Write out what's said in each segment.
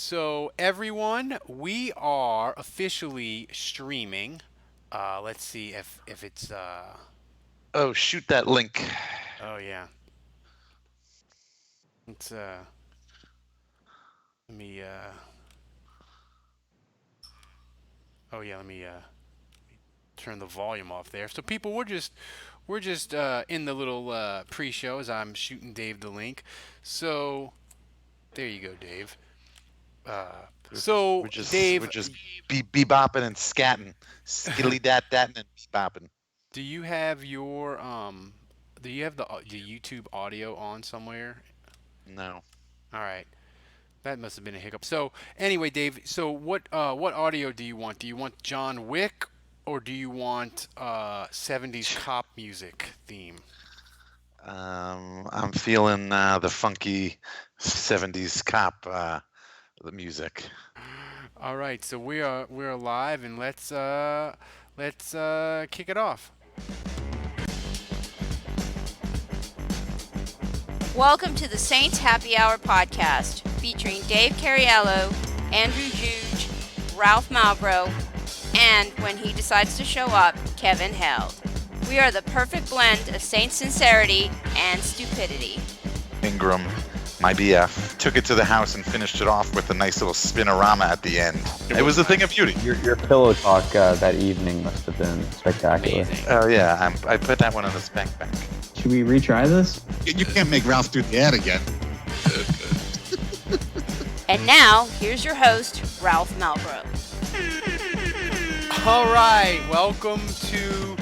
So, everyone, we are officially streaming. Let's see if it's. Oh, shoot that link. Oh yeah, it's. Let me. Oh yeah, let me turn the volume off there. So, people, we're just in the little pre-show as I'm shooting Dave the link. So there you go, Dave. Uh, We're, so we're just we're Dave, just bebopping and scatting, skilly dat datting and bebopping. do you have your do you have the YouTube audio on somewhere? No. All right. That must have been a hiccup. So anyway, Dave. So what audio do you want? Do you want John Wick or do you want 70s cop music theme? I'm feeling the funky '70s cop the music. All right. So we're live and let's kick it off. Welcome to the Saints Happy Hour podcast, featuring Dave Cariello, Andrew Juge, Ralph Malbrough, and when he decides to show up, Kevin Held. We are the perfect blend of Saints sincerity and stupidity. Ingram, my BF, took it to the house and finished it off with a nice little spinorama at the end. It was a thing of beauty. Your pillow talk that evening must have been spectacular. Amazing. Oh yeah, I put that one on the spank bank. Should we retry this? You can't make Ralph do the ad again. And now, here's your host, Ralph Malbrough. All right, welcome to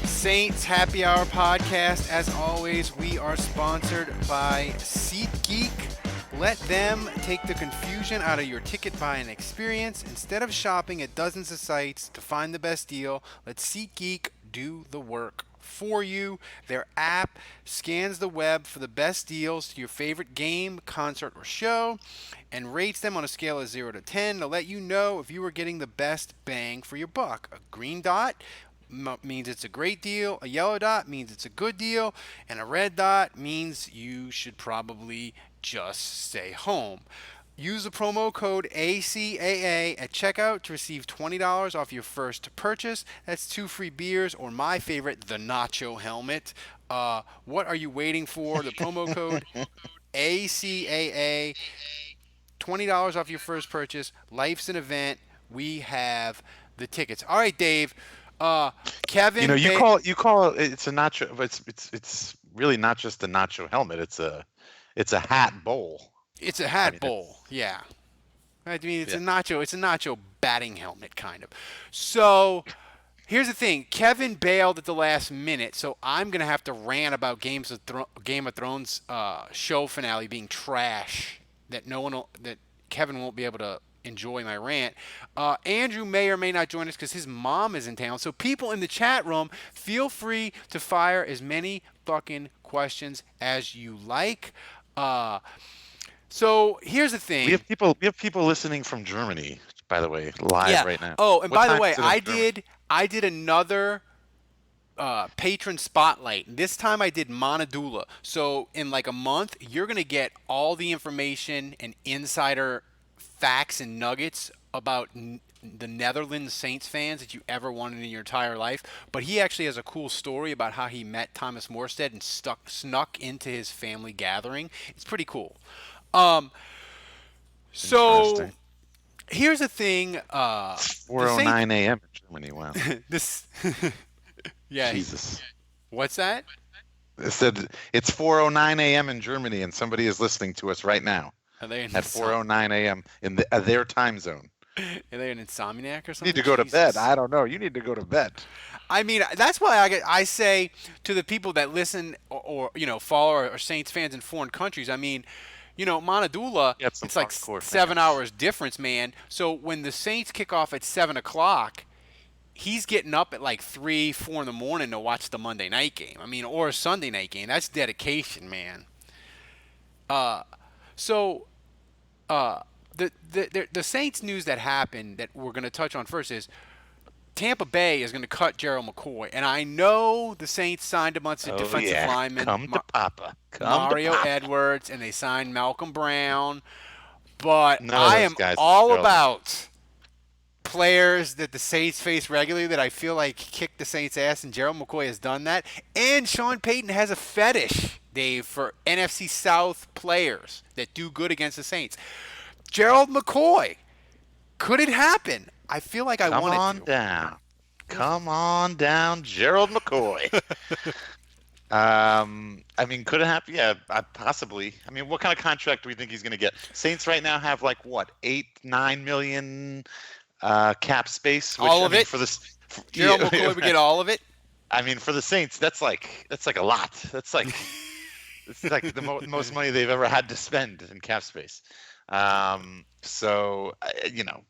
Saints Happy Hour podcast. As always, we are sponsored by SeatGeek. Let them take the confusion out of your ticket buying experience. Instead of shopping at dozens of sites to find the best deal, let SeatGeek do the work for you. Their app scans the web for the best deals to your favorite game, concert, or show and rates them on a scale of 0 to 10 to let you know if you are getting the best bang for your buck. A green dot means it's a great deal, a yellow dot means it's a good deal, and a red dot means you should probably just stay home. Use the promo code ACAA at checkout to receive $20 off your first purchase. That's 2 free beers or my favorite, the Nacho Helmet. What are you waiting for? The promo code ACAA, $20 off your first purchase. Life's an event. We have the tickets. All right, Dave. You know, Kevin, you call it's a nacho, but it's really not just a nacho helmet. It's a hat bowl. it's a I hat mean, bowl. Yeah. I mean, yeah. it's a nacho batting helmet kind of. So here's the thing: Kevin bailed at the last minute, so I'm gonna have to rant about Game of Thrones show finale being trash. That Kevin won't be able to enjoy my rant. Andrew may or may not join us because his mom is in town. So people in the chat room, feel free to fire as many fucking questions as you like. Uh, so here's the We thing. have people listening from Germany, by the way, live Yeah. right now. Oh, and What by the time way, is it in Germany? I did another patron spotlight. This time I did Monadula. So in like a month, you're gonna get all the information and insider facts and nuggets about the Netherlands Saints fans that you ever wanted in your entire life. But he actually has a cool story about how he met Thomas Morstead and snuck into his family gathering. It's pretty cool. Um, so Interesting. here's the thing. The Saints. 4:09 a.m. in Germany. Wow. This. Yeah. Jesus. What's that? It said it's 4:09 a.m. in Germany, and somebody is listening to us right now Are they at 4:09 a.m. in their time zone. Are they an insomniac or You need something? to go to bed. Jesus. I don't know. You need to go to bed. I mean, that's why I say to the people that listen or follow or Saints fans in foreign countries. I mean, Monadula, Get some it's like hardcore 7 hours fans. difference, man. So when the Saints kick off at 7 o'clock, he's getting up at like 3, 4 in the morning to watch the Monday night game. I mean, or a Sunday night game. That's dedication, man. Uh, so uh, the Saints news that happened that we're going to touch on first is Tampa Bay is going to cut Gerald McCoy, and I know the Saints signed a bunch of Oh defensive yeah. linemen, Come to Papa. Come to Mario Papa. Edwards, and they signed Malcolm Brown. but None of I those am guys. all Gerald. about players that the Saints face regularly that I feel like kick the Saints' ass, and Gerald McCoy has done that. And Sean Payton has a fetish, Dave, for NFC South players that do good against the Saints. Gerald McCoy, could it happen? I feel like I Come want on it to. down. Come on down, Gerald McCoy. I mean, could it happen? Yeah, possibly. I mean, what kind of contract do we think he's going to get? Saints right now have like what, 8-9 million cap space. Which, All of I mean, it? for this, Gerald McCoy would get all of it? I mean, for the Saints, that's like a lot. That's like it's like the most money they've ever had to spend in cap space. So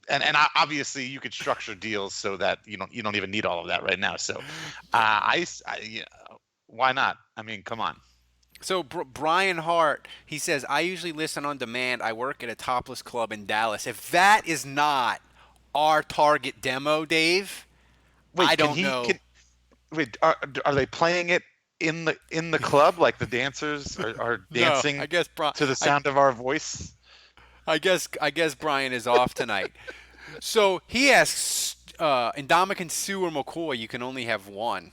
and obviously you could structure deals so that you don't even need all of that right now. So, why not? I mean, come on. So Brian Hart, he says, I usually listen on demand. I work at a topless club in Dallas. If that is not our target demo, Dave, Wait, I don't know. Wait, are they playing it in the club? Like the dancers are dancing No, I guess to the sound of our voice? I guess Brian is off tonight. So he asks, Ndamukong Suh or McCoy, you can only have one.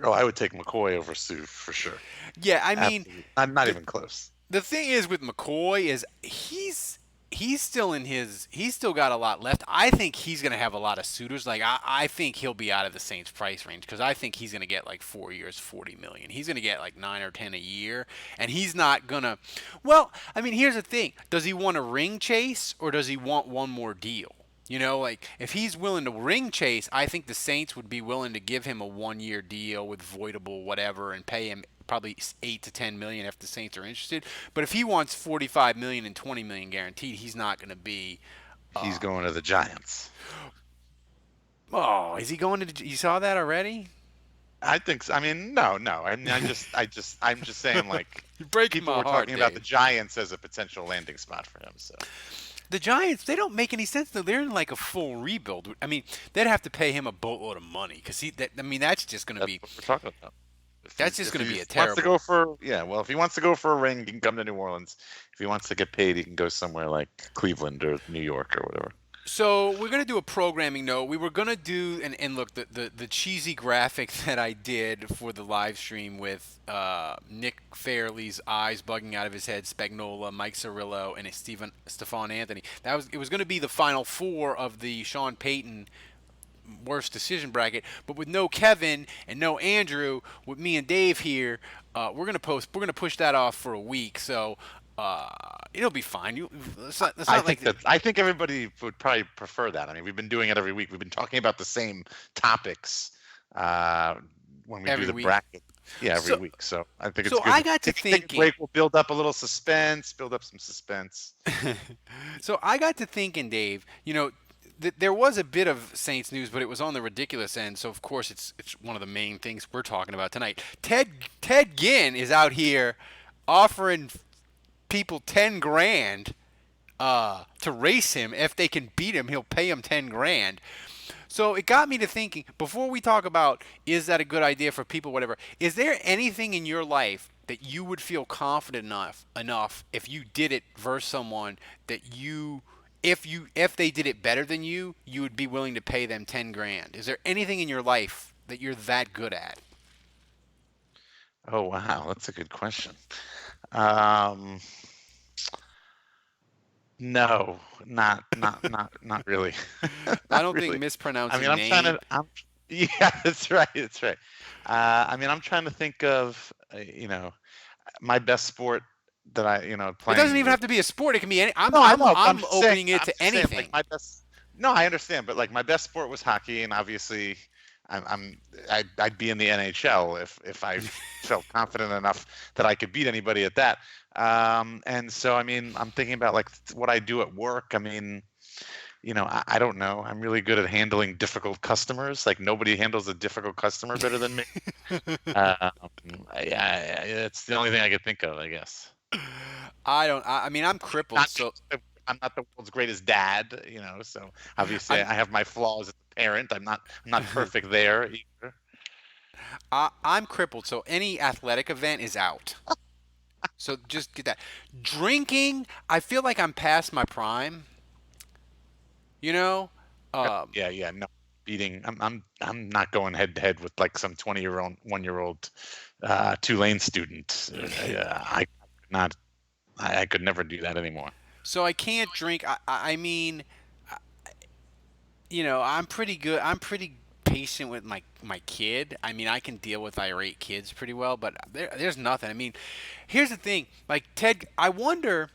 Oh, I would take McCoy over Sue for sure. Yeah, I mean, absolutely. Not even close. The thing is with McCoy is he's still got a lot left. I think he's going to have a lot of suitors. Like I think he'll be out of the Saints price range because I think he's going to get like 4 years, $40 million. He's going to get like 9 or 10 a year, and he's not going to. Well, I mean, here's the thing: does he want a ring chase or does he want one more deal? You know, like if he's willing to ring chase, I think the Saints would be willing to give him a 1-year deal with voidable whatever and pay him probably 8 to 10 million if the Saints are interested. But if he wants 45 million and 20 million guaranteed, he's not going to be. He's going to the Giants. Oh, is he going to? You saw that already? I think so. I mean, no. I'm just saying, like, You're breaking people my were heart, talking about Dave. the Giants as a potential landing spot for him. So The Giants, they don't make any sense though. They're in like a full rebuild. I mean, they'd have to pay him a boatload of money because that's just going to be. that's what we're talking about. That's just going to be a Wants terrible. to go for if he wants to go for a ring, he can come to New Orleans. If he wants to get paid, he can go somewhere like Cleveland or New York or whatever. So we're going to do a programming note. We were going to do, and look, the cheesy graphic that I did for the live stream with Nick Fairley's eyes bugging out of his head, Spagnola, Mike Cirillo, and Stephon Anthony. It was going to be the final four of the Sean Payton worst decision bracket, but with no Kevin and no Andrew, with me and Dave here, we're going to push that off for a week. So it'll be fine. I think everybody would probably prefer that. I mean, we've been doing it every week. We've been talking about the same topics when we do the bracket. Yeah, every week. So I think it's good. So I got to thinking. Break will build up a little suspense. Build up some suspense. So I got to thinking, Dave. There was a bit of Saints news, but it was on the ridiculous end. So of course it's one of the main things we're talking about tonight. Ted Ginn is out here offering people $10,000 to race him. If they can beat him, he'll pay him $10,000. So it got me to thinking, before we talk about is that a good idea for people, whatever, is there anything in your life that you would feel confident enough if you did it versus someone that if they did it better than you would be willing to pay them $10,000? Is there anything in your life that you're that good at? Oh wow, that's a good question. No, not really. I don't really. think mispronouncing I mean, name. Yeah, that's right. I mean, I'm trying to think of my best sport that I playing. It doesn't even have to be a sport. It can be any. I'm opening it to anything. Like my best. No, I understand, but like my best sport was hockey, and obviously, I'd be in the NHL if I felt confident enough that I could beat anybody at that. And so, I mean, I'm thinking about like what I do at work. I mean, I don't know. I'm really good at handling difficult customers. Like nobody handles a difficult customer better than me. Yeah, it's the only thing I could think of, I guess. I mean, I'm crippled, so I'm not the world's greatest dad, so obviously I have my flaws as a parent. I'm not perfect there either. I'm crippled, so any athletic event is out. So just get that. Drinking, I feel like I'm past my prime. You know, Yep. um, Yeah. No, beating. I'm not going head to head with like some 20-year-old, 1-year-old Tulane student. I could not. I could never do that anymore. so I can't drink. I mean, I'm pretty good. I'm pretty patient with my kid. I mean, I can deal with irate kids pretty well, but there's nothing. I mean, here's the thing. Like Ted, I wonder.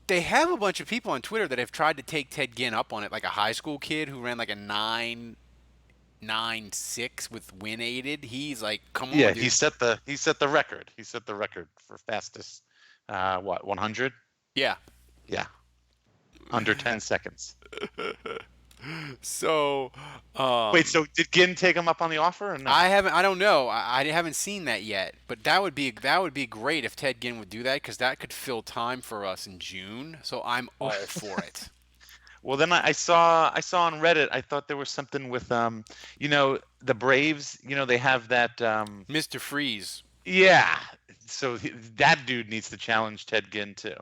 They have a bunch of people on Twitter that have tried to take Ted Ginn up on it, like a high school kid who ran like a 9.96 with win aided. He's like, come Yeah, on, dude. he set the record. He set the record for fastest. 100? Yeah. Yeah, under 10 seconds. So, Wait, so did Ginn take him up on the offer or no? I haven't. I don't know. I haven't seen that yet. But that would be great if Ted Ginn would do that because that could fill time for us in June. So I'm all for it. Well, then I saw on Reddit. I thought there was something with the Braves. They have that. Mr. Freeze. Yeah. So that dude needs to challenge Ted Ginn too.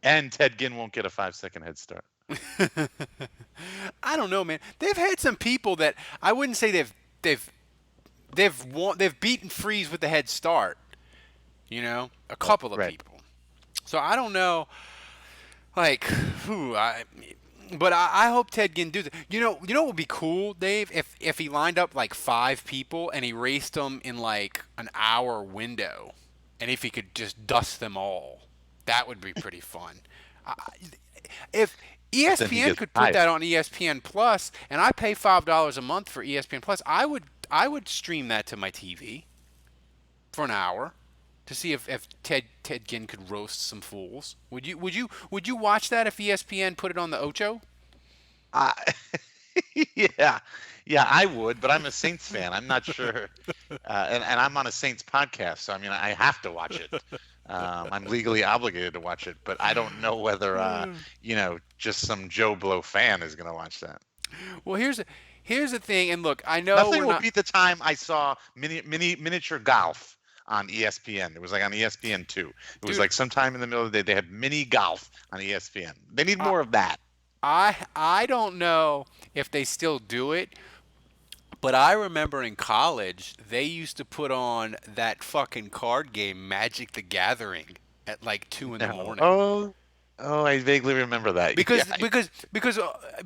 And Ted Ginn won't get a 5-second head start. I don't know, man. They've had some people that I wouldn't say they've beaten Freeze with the head start. A couple of Right. people. So I don't know. Like, but I hope Ted Ginn do that. What would be cool, Dave, if he lined up like 5 people and he raced them in like an hour window, and if he could just dust them all, that would be pretty fun. If Then he ESPN gets could put tired. that on ESPN Plus, and I pay $5 a month for ESPN Plus, I would stream that to my TV for an hour to see if Ted Ginn could roast some fools. Would you watch that if ESPN put it on the Ocho? Uh, yeah, yeah, I would, but I'm a Saints fan. I'm not sure, and I'm on a Saints podcast, so I mean, I have to watch it. I'm legally obligated to watch it, but I don't know whether just some Joe Blow fan is going to watch that. Well, here's the thing, and look, I know Nothing we're will not. beat the time I saw miniature golf on ESPN. It was like on ESPN2. It was Dude. like sometime in the middle of the day they had mini golf on ESPN. They need more of that. I don't know if they still do it, but I remember in college they used to put on that fucking card game Magic the Gathering at like 2 in the No. morning. Oh, I vaguely remember that. Because Yeah, because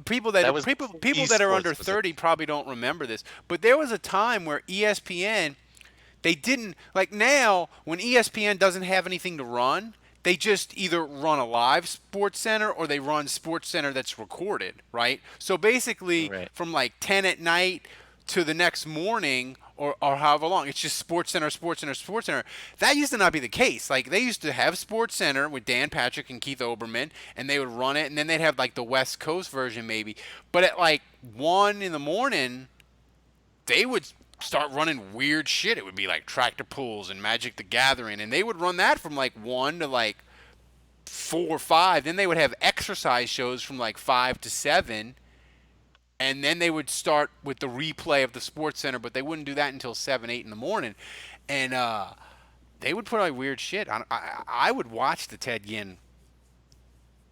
people that was people that are under esports, was it? 30 probably don't remember this. But there was a time where ESPN they didn't like now when ESPN doesn't have anything to run, they just either run a live Sports Center or they run Sports Center that's recorded, right? So basically Right. from like 10 at night to the next morning or however long. It's just Sports Center, Sports Center, Sports Center. That used to not be the case. Like they used to have Sports Center with Dan Patrick and Keith Oberman, and they would run it, and then they'd have like the West Coast version maybe. But at like 1 in the morning, they would start running weird shit. It would be like tractor pulls and Magic the Gathering, and they would run that from like 1 to like 4 or 5. Then they would have exercise shows from like 5 to 7. And then they would start with the replay of the Sports Center, but they wouldn't do that until 7, 8 in the morning. And they would put like weird shit. I would watch the Ted Ginn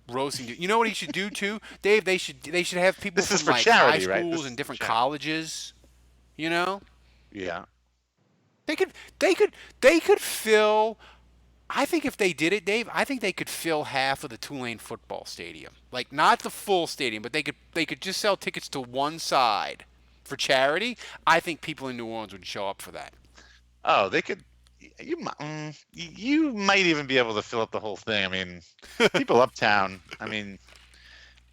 roasting. You know what he should do too, Dave? They should have people This is from for like charity, high right? schools This and is different for charity. colleges. You know, Yeah. they could fill. I think if they did it, Dave, I think they could fill half of the Tulane football stadium. Like not the full stadium, but they could just sell tickets to one side for charity. I think people in New Orleans would show up for that. Oh, they could. You might even be able to fill up the whole thing. I mean, people uptown. I mean,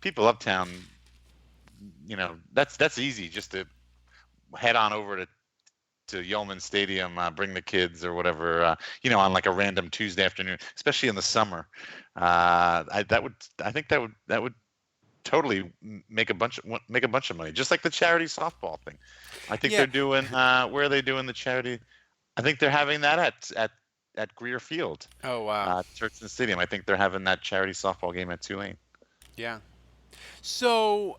people uptown. That's easy. Just to head on over to Yeoman Stadium, bring the kids or whatever. On like a random Tuesday afternoon, especially in the summer. I think that would totally make a bunch of money, just like the charity softball thing. I think Yeah. they're doing. Where are they doing the charity? I think they're having that at Greer Field, Oh wow. Churchton Stadium. I think they're having that charity softball game at Tulane. Yeah. So,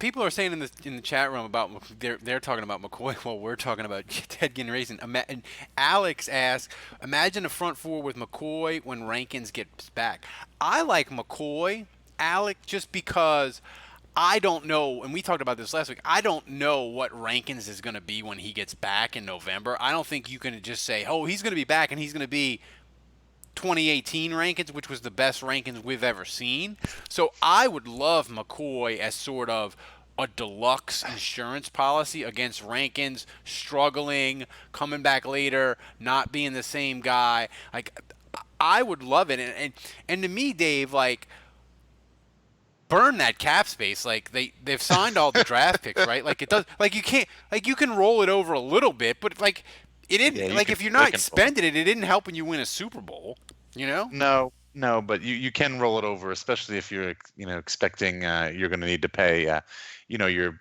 people are saying in the chat room about they're talking about McCoy while we're talking about Ted Ginn racing. And Alex asks, imagine a front four with McCoy when Rankins gets back. I like McCoy, Alex, just because I don't know, and we talked about this last week. I don't know what Rankins is going to be when he gets back in November. I don't think you can just say, oh, he's going to be back and he's going to be 2018 Rankins, which was the best Rankins we've ever seen. So I would love McCoy as sort of a deluxe insurance policy against Rankins struggling, coming back later, not being the same guy. Like, I would love it. And to me, Dave, like, burn that cap space. Like, they've signed all the draft picks, right? Like, it does. Like, you can't. Like, you can roll it over a little bit, but like, it didn't. Yeah, like, if you're not spending it, it didn't help when you win a Super Bowl. You know? No, but you can roll it over, especially if you're expecting you're going to need to pay your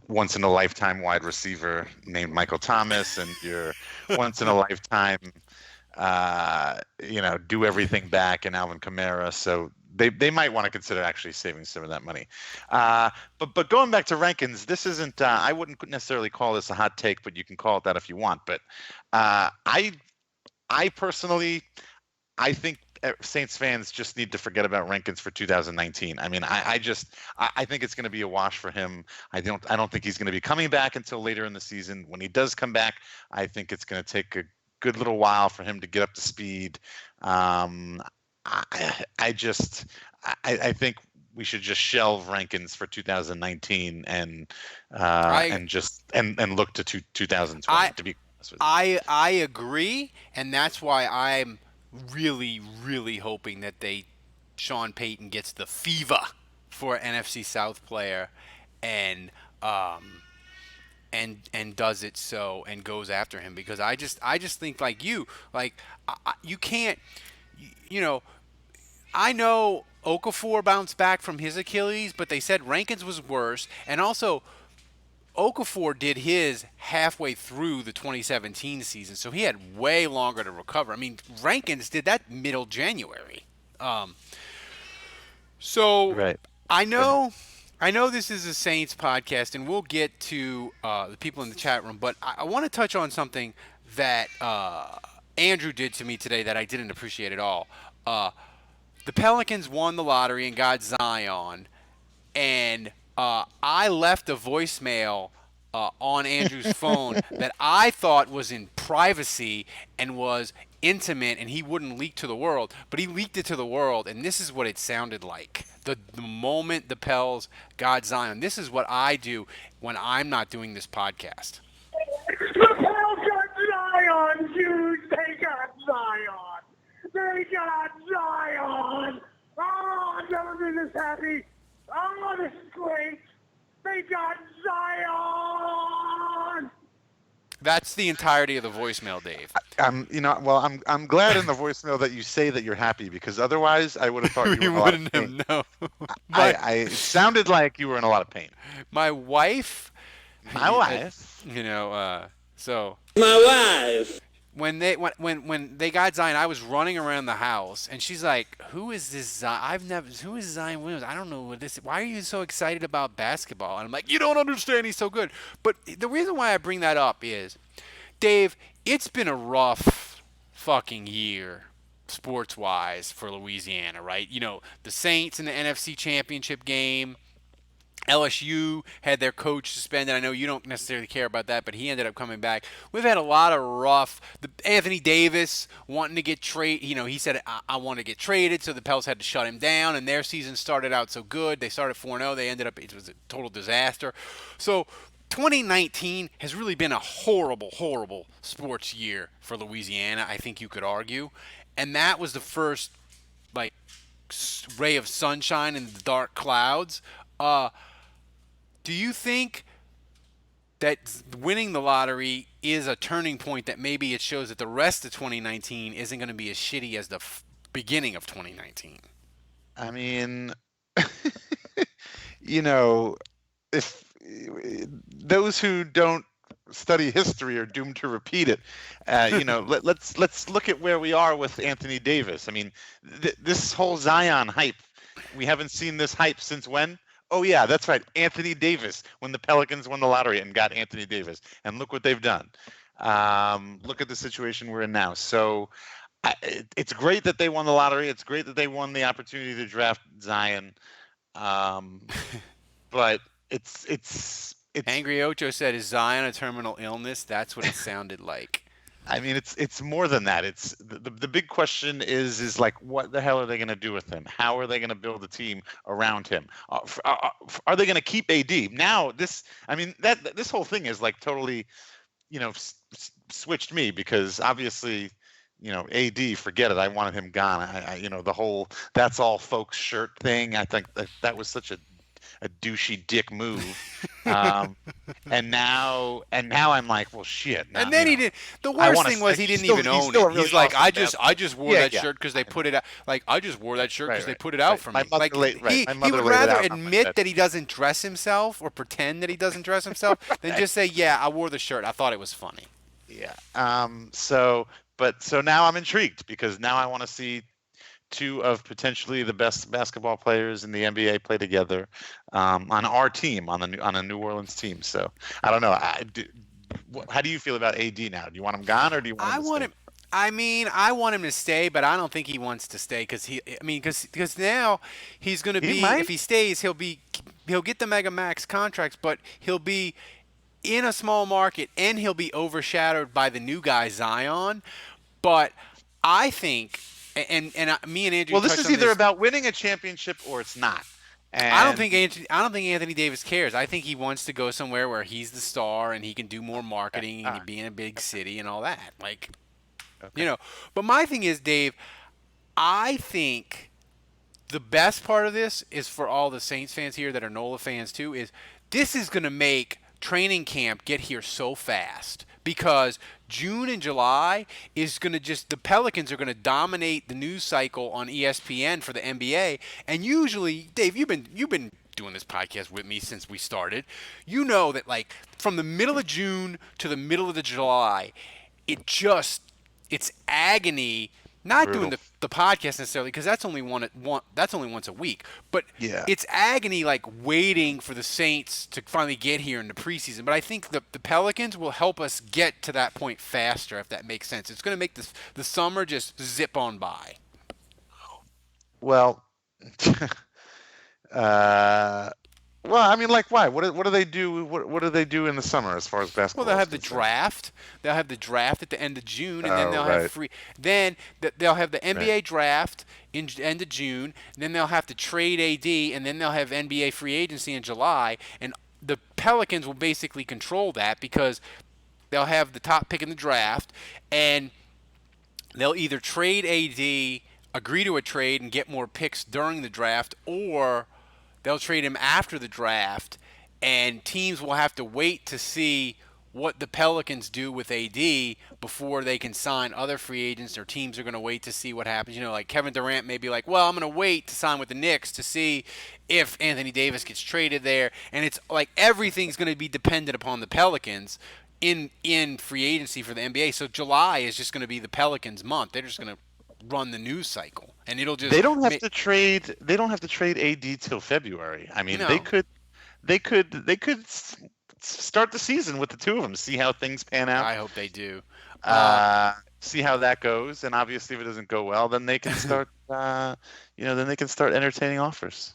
once in a lifetime wide receiver named Michael Thomas and your once in a lifetime do everything back in Alvin Kamara. So they might want to consider actually saving some of that money. But going back to Rankins, this isn't. I wouldn't necessarily call this a hot take, but you can call it that if you want. But I personally, I think Saints fans just need to forget about Rankins for 2019. I mean, I think it's going to be a wash for him. I don't think he's going to be coming back until later in the season. When he does come back, I think it's going to take a good little while for him to get up to speed. I think we should just shelve Rankins for 2019 and look to 2020. To be honest with you, I agree, and that's why I'm really, really hoping that Sean Payton gets the fever for an NFC South player, and does it so and goes after him, because I just think you can't, I know Okafor bounced back from his Achilles, but they said Rankins was worse, and also Okafor did his halfway through the 2017 season, so he had way longer to recover. I mean, Rankins did that middle January. right. I know this is a Saints podcast, and we'll get to the people in the chat room, but I want to touch on something that Andrew did to me today that I didn't appreciate at all. The Pelicans won the lottery and got Zion, and I left a voicemail on Andrew's phone that I thought was in privacy and was intimate and he wouldn't leak to the world, but he leaked it to the world, and this is what it sounded like. The moment the Pels got Zion. This is what I do when I'm not doing this podcast. The Pels got Zion, dude! They got Zion! They got Zion! Oh, I've never been this happy! Oh, this is great! They got Zion! That's the entirety of the voicemail, Dave. I'm glad in the voicemail that you say that you're happy, because otherwise I would have thought you were in a lot of pain. No. It sounded like you were in a lot of pain. My wife. So. My wife! When they got Zion, I was running around the house, and she's like, "Who is this Zion? Who is Zion Williams? I don't know what this is. Why are you so excited about basketball?" And I'm like, "You don't understand. He's so good." But the reason why I bring that up is, Dave, it's been a rough fucking year, sports-wise, for Louisiana, right? The Saints in the NFC Championship game. LSU had their coach suspended. I know you don't necessarily care about that, but he ended up coming back. We've had a lot of rough. Anthony Davis wanting to get traded. He said, I want to get traded, so the Pels had to shut him down, and their season started out so good. They started 4-0. They ended up, it was a total disaster. So 2019 has really been a horrible, horrible sports year for Louisiana, I think you could argue. And that was the first, ray of sunshine in the dark clouds. Do you think that winning the lottery is a turning point, that maybe it shows that the rest of 2019 isn't going to be as shitty as the beginning of 2019? I mean, if those who don't study history are doomed to repeat it. Let's look at where we are with Anthony Davis. I mean, this whole Zion hype, we haven't seen this hype since when? Oh yeah, that's right. Anthony Davis, when the Pelicans won the lottery and got Anthony Davis, and look what they've done. Look at the situation we're in now. So it's great that they won the lottery. It's great that they won the opportunity to draft Zion. But it's Angry Ocho said, "Is Zion a terminal illness?" That's what it sounded like. I mean, it's more than that. It's the big question is like, what the hell are they going to do with him? How are they going to build a team around him? Are they going to keep AD? Now, this whole thing is like totally, switched me, because obviously, AD, forget it. I wanted him gone. The whole "that's all folks" shirt thing. I think that was such a douchey dick move. And now I'm like, well, shit. Now, and then he did. The worst thing was he didn't even own it. Really he's like, awesome I just wore that shirt because they put it out. Like, I just wore that shirt because they put it out for me. Like, he would rather admit that he doesn't dress himself or pretend that he doesn't dress himself than just say, yeah, I wore the shirt. I thought it was funny. Yeah. So now I'm intrigued, because now I want to see two of potentially the best basketball players in the NBA play together on our team, on a New Orleans team. So I don't know. How do you feel about AD now? Do you want him gone, or do you want him to stay? I want him to stay, but I don't think he wants to stay because now he's going to be, if he stays, he'll get the mega max contracts, but he'll be in a small market and he'll be overshadowed by the new guy Zion. But I think. And me and Andrew. Well, this is either about winning a championship or it's not. And I don't think Anthony Davis cares. I think he wants to go somewhere where he's the star and he can do more marketing and be in a big city and all that. Like, But my thing is, Dave, I think the best part of this is for all the Saints fans here that are NOLA fans too. Is this is going to make training camp get here so fast, because June and July is going to the Pelicans are going to dominate the news cycle on ESPN for the NBA. And usually, Dave, you've been doing this podcast with me since we started. You know that, like, from the middle of June to the middle of July, it's agony. Not Brutal. doing the podcast necessarily, because that's only once a week. But it's agony, like waiting for the Saints to finally get here in the preseason. But I think the Pelicans will help us get to that point faster, if that makes sense. It's going to make the summer just zip on by. Well, I mean, like, why? What do they do? What do they do in the summer as far as basketball? Well, they'll have the draft. They'll have the draft at the end of June, and then they'll have free. Then they'll have the NBA draft in end of June. And then they'll have to trade AD, and then they'll have NBA free agency in July. And the Pelicans will basically control that, because they'll have the top pick in the draft, and they'll either trade AD, agree to a trade, and get more picks during the draft, or they'll trade him after the draft, and teams will have to wait to see what the Pelicans do with AD before they can sign other free agents, or teams are going to wait to see what happens. Like Kevin Durant may be like, well, I'm going to wait to sign with the Knicks to see if Anthony Davis gets traded there. And it's like everything's going to be dependent upon the Pelicans in free agency for the NBA. So July is just going to be the Pelicans' month. They're just going to run the news cycle, and it'll just. They don't have to trade. They don't have to trade AD till February. I mean, they could start the season with the two of them, see how things pan out. I hope they do. See how that goes, and obviously, if it doesn't go well, then they can start. Then they can start entertaining offers.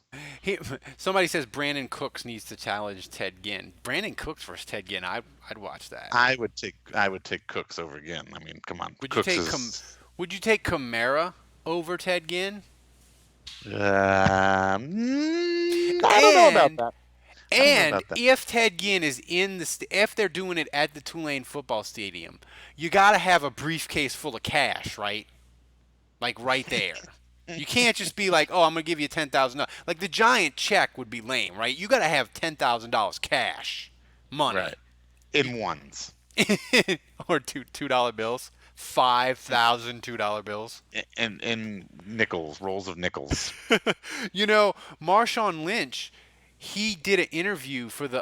Somebody says Brandon Cooks needs to challenge Ted Ginn. Brandon Cooks versus Ted Ginn. I'd watch that. I would take Cooks over Ginn. I mean, come on. Would you take Kamara over Ted Ginn? I don't know about that. And if Ted Ginn is if they're doing it at the Tulane football stadium, you got to have a briefcase full of cash, right? Like right there. You can't just be like, oh, I'm going to give you $10,000. Like the giant check would be lame, right? You got to have $10,000 cash money. Right. In ones. Or $2 bills. 5,000 $2 bills. And nickels, rolls of nickels. Marshawn Lynch, he did an interview for the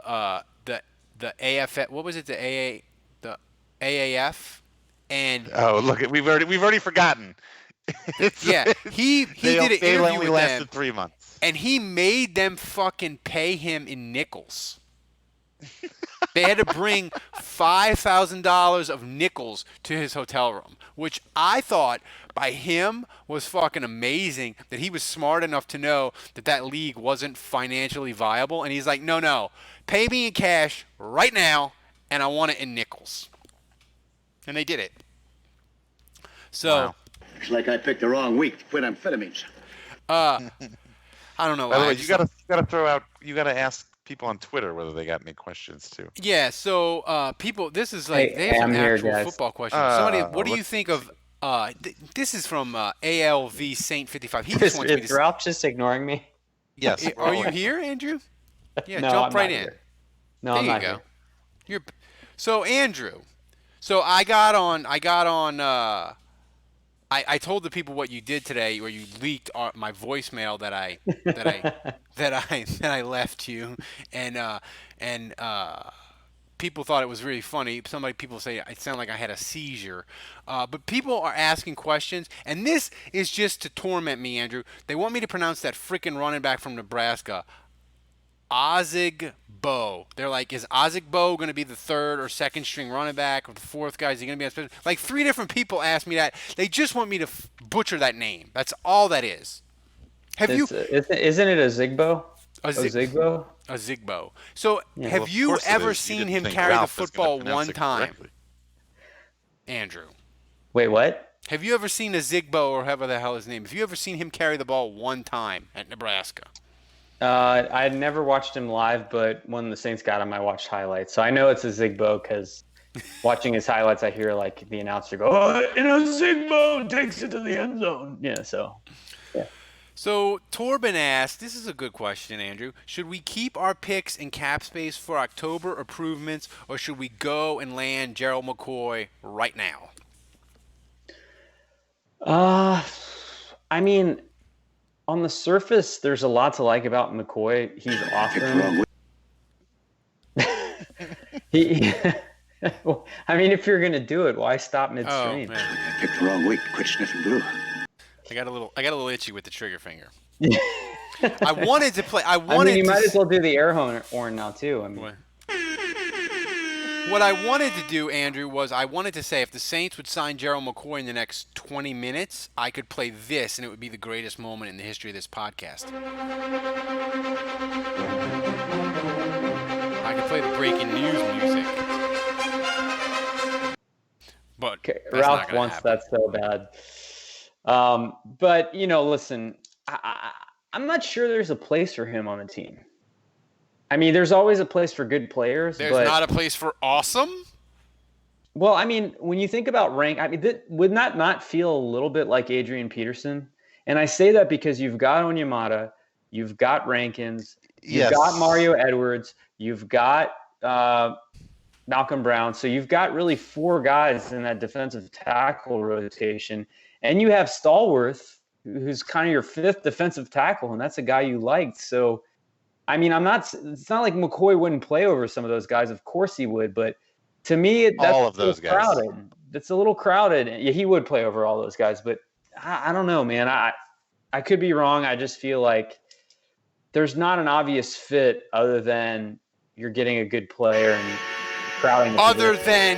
AFF. What was it? The AAF. And look, we've already forgotten. he did an interview only with lasted them, 3 months. and he made them fucking pay him in nickels. They had to bring $5,000 of nickels to his hotel room, which I thought by him was fucking amazing, that he was smart enough to know that league wasn't financially viable. And he's like, no, pay me in cash right now, and I want it in nickels. And they did it. So, Wow. Looks like I picked the wrong week to quit amphetamines. I don't know. By the why, way, I you just- gotta ask people on Twitter whether they got any questions too. Yeah, so people, this is like, Hey, they have some I'm here, actual guys. football questions. Somebody, what do you let's think of, this is from ALV Saint 55. He just wants me Is to Ralph just ignoring me? Yes. Are you here, Andrew? Yeah, No, jump I'm right not in. here. No, There I'm you not go. here. So Andrew, I got on I told the people what you did today, where you leaked my voicemail that I left you, and people thought it was really funny. People say I sound like I had a seizure, but people are asking questions, and this is just to torment me, Andrew. They want me to pronounce that freaking running back from Nebraska, Ozigbo. They're like, is Ozigbo going to be the third or second string running back, or the fourth guy? Is he going to be on special? Like 3 different people asked me that. They just want me to butcher that name. That's all that is. Have you Isn't it a Zigbo? a Zigbo? Zigbo? So Yeah. have Well, of you course it ever is. You seen didn't him think carry the Ralph was gonna football pronounce one it time, correctly. Andrew? Wait, what? Have you ever seen a Zigbo, or however the hell his name? Have you ever seen him carry the ball one time at Nebraska? I had never watched him live, but when the Saints got him, I watched highlights. So I know it's a Zigbo because watching his highlights, I hear like the announcer go, Zigbo takes it to the end zone. Yeah, so. So Torben asked, this is a good question, Andrew. Should we keep our picks in cap space for October improvements, or should we go and land Gerald McCoy right now? I mean, on the surface, there's a lot to like about McCoy. He's Picked the wrong awesome. week. I mean, if you're gonna do it, why stop Oh midstream? man, I picked the wrong week to quit sniffing glue. I got a little itchy with the trigger finger. I wanted to play. I mean, you might as well do the air horn now too. I mean, What I wanted to do, Andrew, was I wanted to say if the Saints would sign Gerald McCoy in the next 20 minutes, I could play this, and it would be the greatest moment in the history of this podcast. I could play the breaking news music. But okay, that's not Ralph gonna wants happen. that so bad. But listen, I'm not sure there's a place for him on the team. I mean, there's always a place for good players. There's but, not a place for awesome? Well, I mean, when you think about rank, I mean, would that not feel a little bit like Adrian Peterson? And I say that because you've got Onyemata, you've got Rankins, you've got Mario Edwards, you've got Malcolm Brown. So you've got really 4 guys in that defensive tackle rotation. And you have Stallworth, who's kind of your 5th defensive tackle, and that's a guy you liked. So, I mean, it's not like McCoy wouldn't play over some of those guys. Of course he would, but to me, that's All of those guys. crowded. It's a little crowded. Yeah, he would play over all those guys, but I don't know, man. I could be wrong. I just feel like there's not an obvious fit other than you're getting a good player and crowding. Other than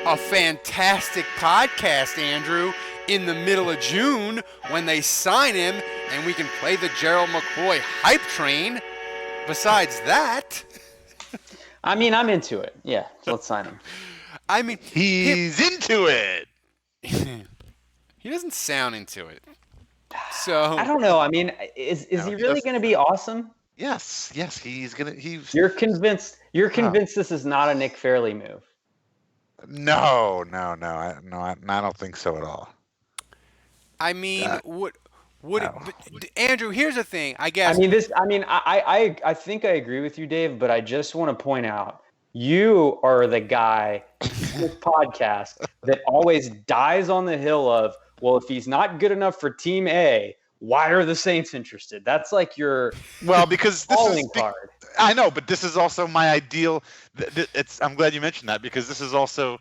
a fantastic podcast, Andrew, in the middle of June when they sign him and we can play the Gerald McCoy hype train. Besides that, I mean, I'm into it. Yeah, let's sign him. I mean, He's into it. he doesn't sound into it. So I don't know. I mean, is No, he he really doesn't. going to be awesome? Yes, he's gonna. He's You're convinced this is not a Nick Fairley move. no. I don't think so at all. I mean, would no. but, Andrew? Here's the thing. I guess. I think I agree with you, Dave, but I just want to point out you are the guy in this podcast that always dies on the hill of, well, if he's not good enough for Team A, why are the Saints interested? That's like your Well, because this calling is card. I know, but this is also my ideal. I'm glad you mentioned that because this is also,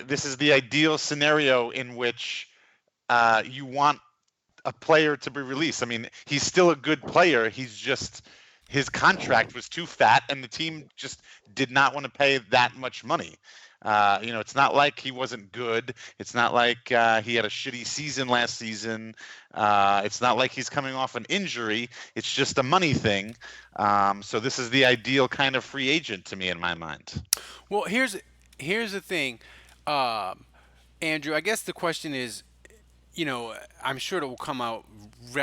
this is the ideal scenario in which you want a player to be released. I mean, he's still a good player. He's just his contract was too fat, and the team just did not want to pay that much money. It's not like he wasn't good. It's not like he had a shitty season last season. It's not like he's coming off an injury. It's just a money thing. So this is the ideal kind of free agent to me in my mind. Well, here's the thing, Andrew. I guess the question is, I'm sure it will come out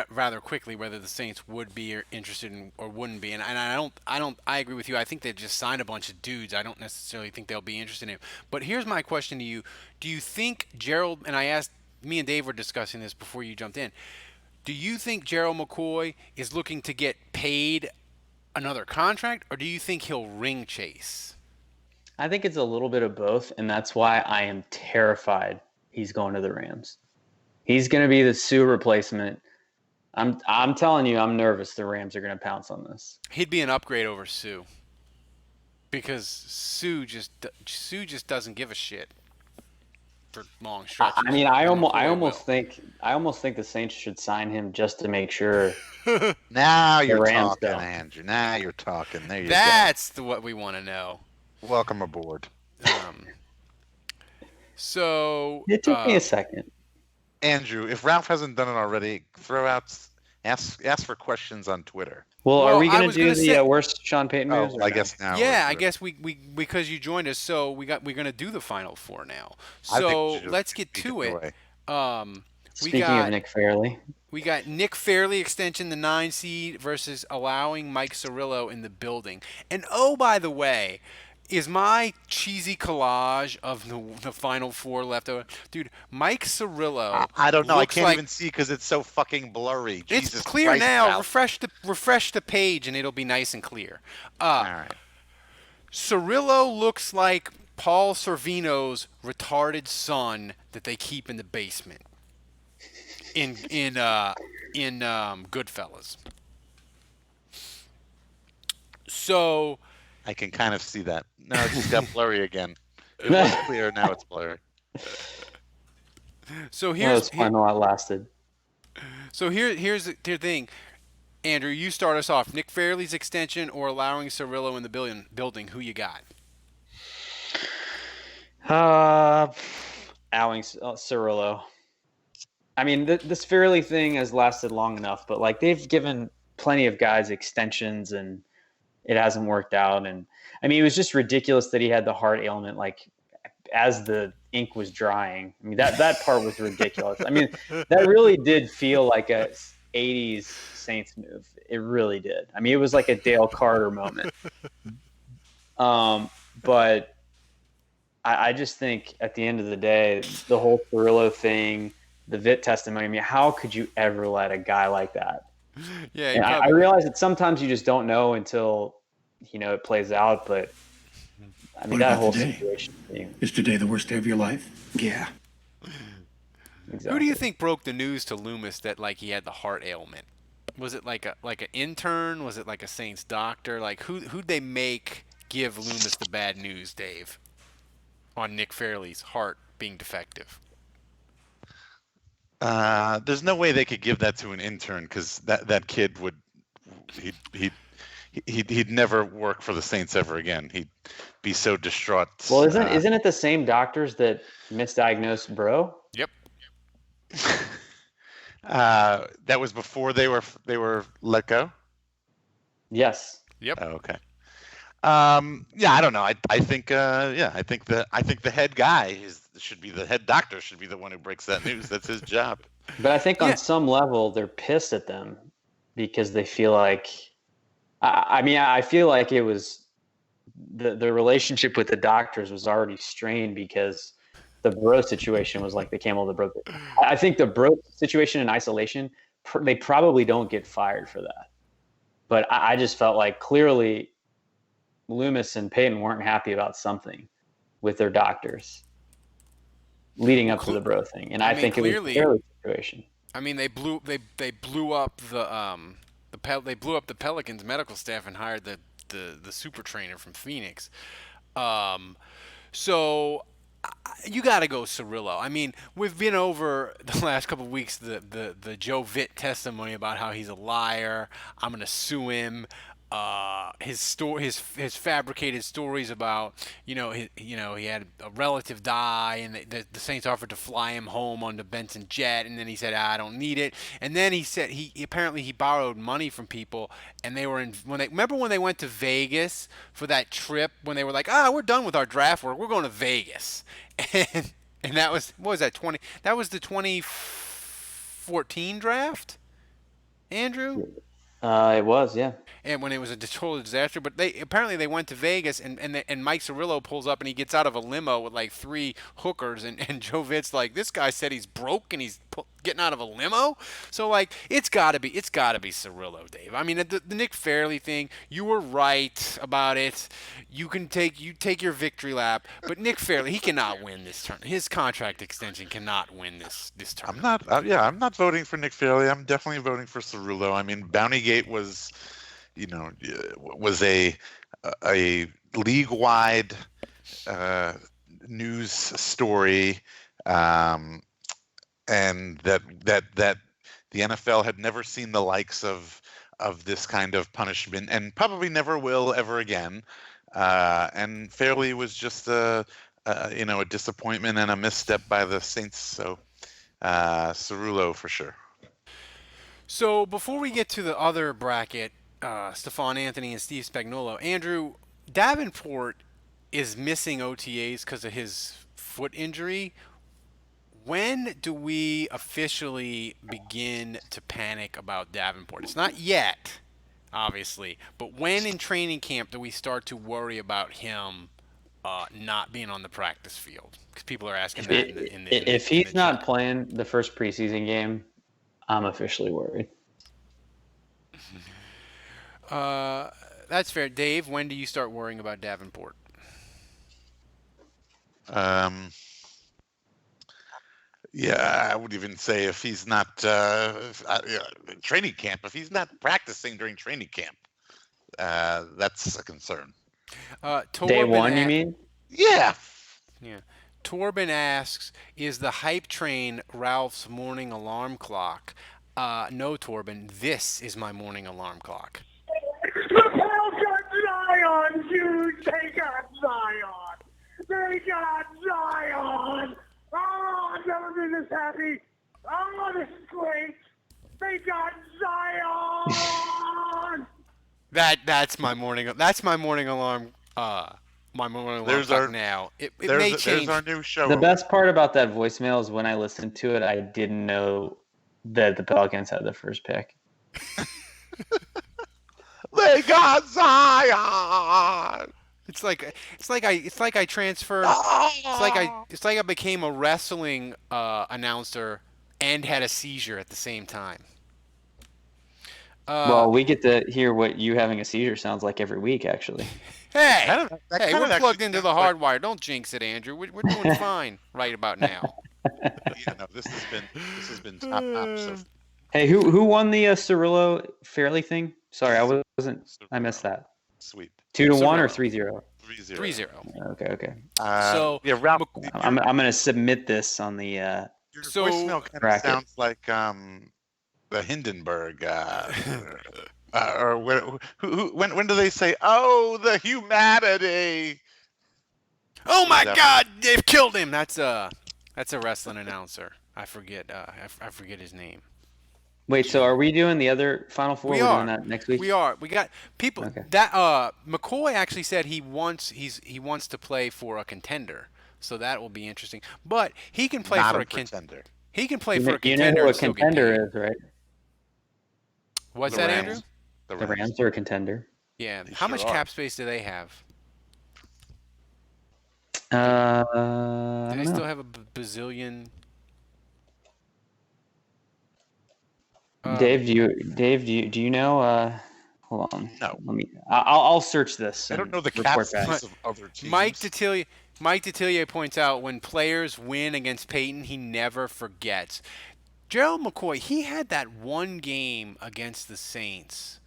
rather quickly whether the Saints would be interested in or wouldn't be. And I agree with you. I think they just signed a bunch of dudes. I don't necessarily think they'll be interested in him. But here's my question to you: do you think Gerald? And me and Dave were discussing this before you jumped in. Do you think Gerald McCoy is looking to get paid another contract, or do you think he'll ring chase? I think it's a little bit of both, and that's why I am terrified he's going to the Rams. He's going to be the Sue replacement. I'm telling you, I'm nervous the Rams are going to pounce on this. He'd be an upgrade over Sue, because Sue just doesn't give a shit for long stretches. I mean, I almost think the Saints should sign him just to make sure. Now you're Rams talking, don't. Andrew. Now you're talking. There you That's what we want to know. go. Welcome aboard. So It took me a second. Andrew, if Ralph hasn't done it already, ask for questions on Twitter. Well, Well, are we I going to was do gonna the say- worst Sean Payton moves? Oh, or I no? guess now. yeah, I guess we because you joined us, so we're going to do the Final Four now. I think So we should let's just get speak to it it. away. Speaking of Nick Fairley. We got Nick Fairley extension, the 9 seed, versus allowing Mike Cirillo in the building. And oh, by the way, is my cheesy collage of the Final Four left over? Dude, Mike Cirillo. I don't know. I looks can't like, even see because it's so fucking blurry. It's Jesus clear Christ, now. Ralph. Refresh the page, and it'll be nice and clear. All right. Cirillo looks like Paul Sorvino's retarded son that they keep in the basement in Goodfellas. So I can kind of see that. No, it just got blurry again. It was clear. Now it's blurry. here's fun while it lasted. here's the thing. Andrew, you start us off. Nick Fairley's extension or allowing Cirillo in the building? Who you got? Allowing Cirillo. I mean, this Fairley thing has lasted long enough, but like they've given plenty of guys extensions and it hasn't worked out. And I mean, it was just ridiculous that he had the heart ailment, like as the ink was drying. I mean, that part was ridiculous. I mean, that really did feel like a 80s Saints move. It really did. I mean, it was like a Dale Carter moment. But I just think at the end of the day, the whole Cirillo thing, the VIT testimony, I mean, how could you ever let a guy like that? Yeah, And I realize that sometimes you just don't know until, it plays out. But I mean, What that about whole today? situation thing. Is today the worst day of your life? Yeah. Who do you think broke the news to Loomis that like he had the heart ailment? Was it like an intern? Was it like a Saints doctor? Like who'd they make give Loomis the bad news, Dave, on Nick Fairley's heart being defective? There's no way they could give that to an intern because that kid would he'd never work for the Saints ever again. He'd be so distraught. Well, isn't it the same doctors that misdiagnosed Bro? Yep. That was before they were let go. Yes. Yep. Oh, okay. Yeah, I don't know. I think the head guy should be the head doctor should be the one who breaks that news. That's his job. But I think on some level they're pissed at them because they feel like, I feel like it was the relationship with the doctors was already strained because the Bro situation was like the camel that broke it. I think the Bro situation in isolation, they probably don't get fired for that. But I just felt like clearly Loomis and Payton weren't happy about something with their doctors leading up to the Bro thing, and I think clearly, it was a fairly situation. I mean, they blew up they blew up the Pelicans medical staff and hired the super trainer from Phoenix. So You got to go Cirillo. I mean, we've been over the last couple of weeks the Joe Vitt testimony about how he's a liar. I'm going to sue him. His fabricated stories about he had a relative die and the Saints offered to fly him home on the Benson jet, and then he said, I don't need it, and then he said he apparently he borrowed money from people, and they were remember when they went to Vegas for that trip when they were like, we're done with our draft work, we're going to Vegas, and that was, what was that, 20, that was the 2014 draft, Andrew? It was, yeah. And when it was a total disaster. But they went to Vegas, and Mike Cirillo pulls up and he gets out of a limo with like 3 hookers, and Joe Vitt's like, this guy said he's broke and he's getting out of a limo. So like it's gotta be Cirillo, Dave. I mean the Nick Fairley thing, you were right about it. You take your victory lap, but Nick Fairley, he cannot win this turn. His contract extension cannot win this turn. I'm not voting for Nick Fairley. I'm definitely voting for Cirillo. I mean, Bountygate was a league-wide news story, and that the NFL had never seen the likes of this kind of punishment, and probably never will ever again. And Fairley was just a disappointment and a misstep by the Saints. So Cirillo for sure. So before we get to the other bracket, Stephon Anthony and Steve Spagnuolo, Andrew, Davenport is missing OTAs because of his foot injury. When do we officially begin to panic about Davenport? It's not yet, obviously, but when in training camp do we start to worry about him not being on the practice field? Because people are asking that if he's not playing the first preseason game, I'm officially worried. That's fair. Dave, when do you start worrying about Davenport? Yeah, I would even say if he's not training camp, if he's not practicing during training camp, that's a concern. Day one, you mean? Yeah. Yeah. Torben asks, is the hype train Ralph's morning alarm clock? No, Torben, this is my morning alarm clock. The Pels got Zion, dude. They got Zion. They got Zion. Oh, I've never been this happy. Oh, this is great. They got Zion. That's my morning. That's my morning alarm. My morning alarm clock now. It may change. There's our new show. The best part about that voicemail is when I listened to it, I didn't know that the Pelicans had the first pick. They got Zion. It's like I transferred. It's like I became a wrestling announcer and had a seizure at the same time. Well, we get to hear what you having a seizure sounds like every week, actually. Hey, we're plugged into the hardwire. Don't jinx it, Andrew. We're doing fine right about now. Yeah, no, this has been top notch. Hey, who won the Cirillo Fairley thing? Sorry, I wasn't. I missed that. Sweet. 2-1 or 3-0? 3-0. Okay. So yeah, Ralph, I'm gonna submit this on the. your voicemail kind of sounds like the Hindenburg. Or when do they say, "Oh, the humanity"? Oh my God, they've killed him. That's a wrestling announcer. I forget. I forget his name. Wait, so are we doing the other Final Four? We're doing that next week? We are. We got people that McCoy actually said he wants to play for a contender, so that will be interesting. But he can play for a contender. He can play for a contender. You know who a contender is, right? What's that, Andrew? The Rams are a contender. Yeah. How much cap space do they have? Do they still have a bazillion? Dave, do you know? Hold on. No. I'll search this. I don't know the cap space of other teams. Mike Detillier points out when players win against Payton, he never forgets. Gerald McCoy, he had that one game against the Saints.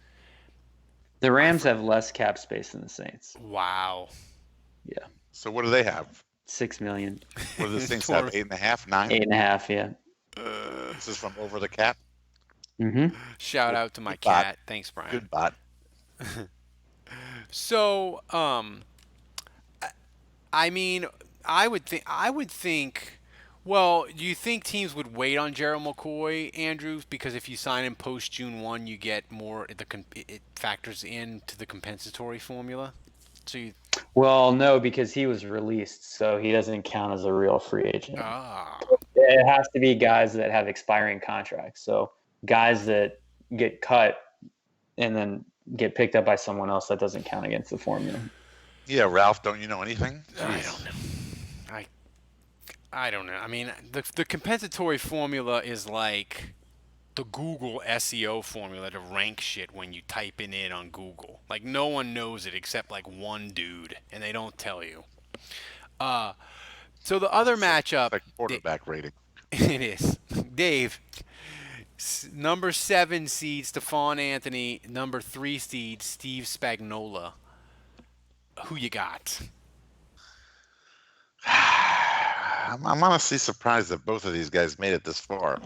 The Rams have less cap space than the Saints. Wow. Yeah. So what do they have? $6 million. What do the Saints have? 8.5, 9? 8.5, yeah. This is from Over the Cap. Mm-hmm. Shout out to my Good bot. cat. Thanks, Brian. Good bot. So, I mean, I would think. Well, do you think teams would wait on Gerald McCoy, Andrews? Because if you sign him post June 1, you get more. It factors into the compensatory formula. So you. Well, no, because he was released, so he doesn't count as a real free agent. Ah. It has to be guys that have expiring contracts. So guys that get cut and then get picked up by someone else, that doesn't count against the formula. Yeah, Ralph, don't you know anything? I don't know. I don't know. I mean, the compensatory formula is like the Google SEO formula to rank shit when you type it in on Google. Like, no one knows it except like one dude, and they don't tell you. So the other matchup, like quarterback rating. it is Dave. Number 7 seed Stephon Anthony. Number 3 seed Steve Spagnuolo. Who you got? I'm honestly surprised that both of these guys made it this far.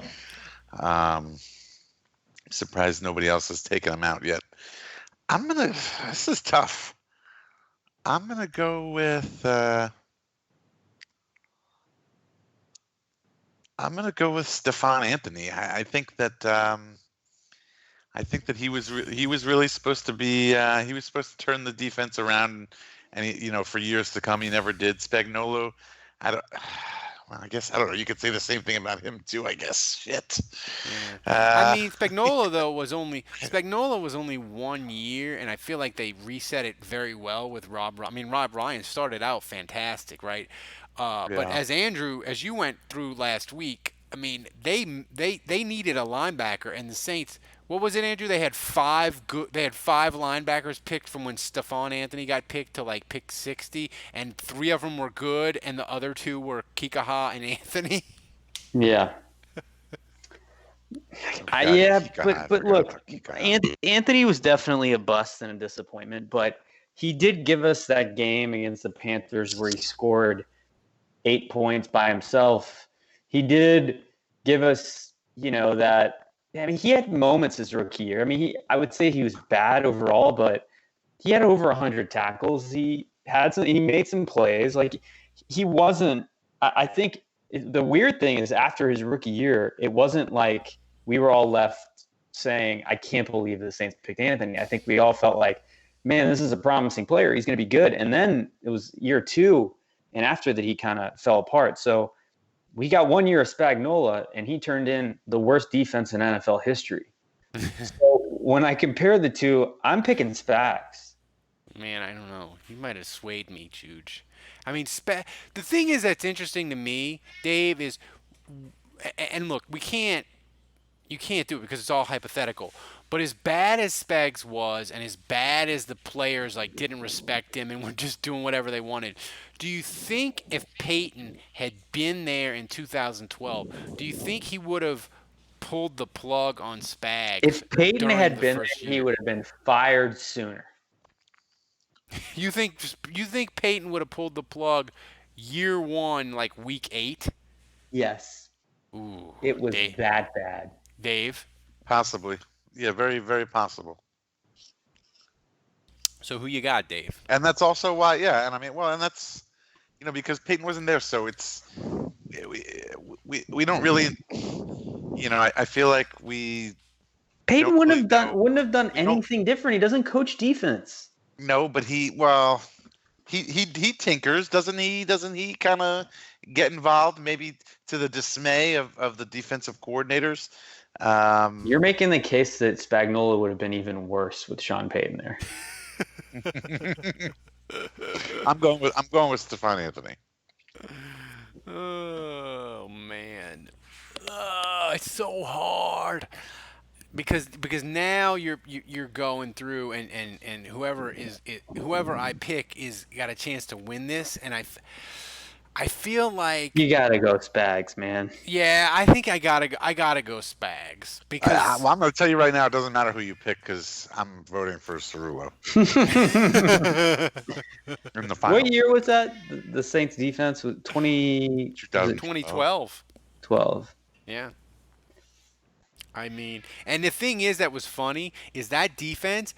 Surprised nobody else has taken them out yet. This is tough. I'm gonna go with Stephon Anthony. I think that he was really supposed to be he was supposed to turn the defense around, and he, for years to come he never did. Spagnuolo, I guess I don't know. You could say the same thing about him too. I guess. Shit. Yeah. I mean, Spagnuolo was only 1 year, and I feel like they reset it very well with Rob. I mean, Rob Ryan started out fantastic, right? But as you went through last week, I mean, they needed a linebacker, and the Saints. What was it, Andrew? They had 5 linebackers picked from when Stephon Anthony got picked to like pick 60, and 3 of them were good, and the other 2 were Kikaha and Anthony. Yeah. But look, Anthony was definitely a bust and a disappointment, but he did give us that game against the Panthers where he scored 8 points by himself. He did give us, that. I mean, he had moments his rookie year. I mean, I would say he was bad overall, but he had over 100 tackles. He made some plays. Like, he wasn't. I think the weird thing is after his rookie year, it wasn't like we were all left saying, "I can't believe the Saints picked Anthony." I think we all felt like, "Man, this is a promising player. He's going to be good." And then it was year 2, and after that, he kind of fell apart. So. We got 1 year of Spagnuolo, and he turned in the worst defense in NFL history. So when I compare the two, I'm picking Spags. Man, I don't know. You might have swayed me, Juge. I mean, the thing is that's interesting to me, Dave, is, and look, you can't do it because it's all hypothetical. But as bad as Spags was, and as bad as the players didn't respect him and were just doing whatever they wanted, do you think if Payton had been there in 2012, do you think he would have pulled the plug on Spags? If Payton had been there, he would have been fired sooner. You think Payton would have pulled the plug year 1, like week 8? Yes. Ooh, it was that bad. Dave? Possibly. Yeah, very, very possible. So who you got, Dave? And that's also why, yeah. And I mean, and that's, because Payton wasn't there, so we don't really, I feel like Payton wouldn't have done anything different. He doesn't coach defense. No, but he tinkers, doesn't he? Doesn't he kind of get involved, maybe to the dismay of the defensive coordinators? You're making the case that Spagnuolo would have been even worse with Sean Payton there. I'm going with Stephon Anthony. Oh man, it's so hard because now you're going through and whoever I pick is got a chance to win this, and I feel like You gotta go Spags, man. yeah, I think I gotta go Spags because Well, I'm going to tell you right now, it doesn't matter who you pick because I'm voting for Cerullo in the final. What year was that? The Saints defense was 2012. 12. Yeah. I mean, and the thing is that was funny is that defense,